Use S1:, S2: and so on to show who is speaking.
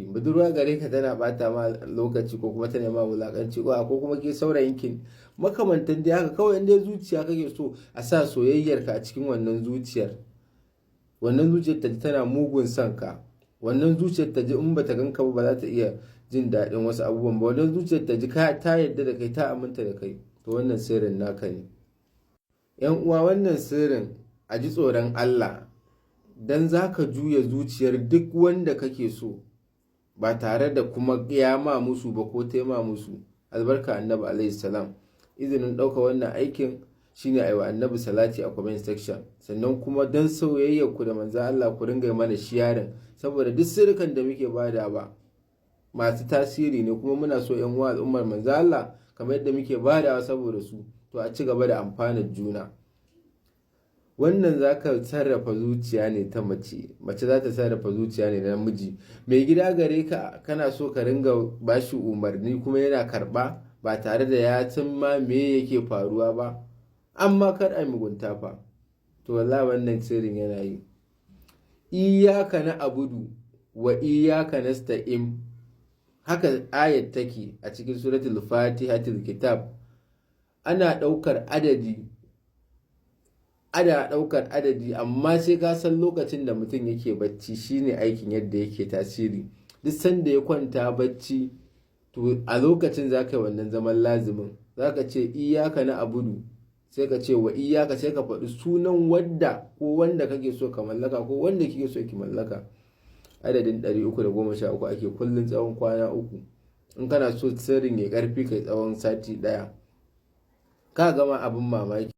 S1: budurwa gare ka tana bata ma lokaci ko kuma tana ma wulakanci ko kuma ke saurayinki makamantan dai haka, kawai inda zuciya kake so a sa soyayyarka a cikin wannan zuciyar ta ji tana mugun son ka, wannan zuciyar ta ji in bata ganka ba za ta iya jin daɗin wasu abubuwan ba, wannan zuciyar ta ji ta yadda da kai, ta aminta da kai, to wannan sirrin naka ne. Yan uwa, wannan sirrin a ji tsoron Allah, dan zaka juya zuciyar duk wanda kake so ba tare da kuma ma musu ba ko taima musu. Albarka annabi alaihi salam. Izinin ɗauka wannan aikin shine a yi wa annabi salati a comment section, sannan kuma don soyayyar ku da manzo Allah ku ringa mana sharing, saboda duk sirrukan da muke bada ba masu tasiri ne, kuma muna so yan uwa al'ummar manzo Allah kamar yadda muke badawa saboda su, to a ci gaba da amfanar juna. Wannan za ka sarrafa zuciya ne ta mace za ta sarrafa zuciya ne na namiji. Mai gida gare ka kana so ka ringa bashi umarni kuma yana karba ba tare da ya san ma me yake faruwa ba, amma kar a mugunta fa, to wallahi wannan sirrin yana yi. Iyyaka na'budu wa iyyaka nasta'in, haka ayat take a cikin suratul fatihatul kitab. Ana ɗaukar adadi amma sai ka san lokacin da mutum yake bacci, shine aikin yadda yake tasiri. Duk sanda ya kwanta bacci, to a lokacin za ka yi wannan zaman lazimin, za ka ce iyaka na abudu, sai ka ce wa iyaka, sai ka faɗi sunan wadda ko wanda kake so ka mallaka ko wanda kike so ki mallaka. Adadin 313 ake kullum tsawon kwana 3. In kana so sirrin ya ƙarfi kai tsawon sati 1, ka gama abin mamaki.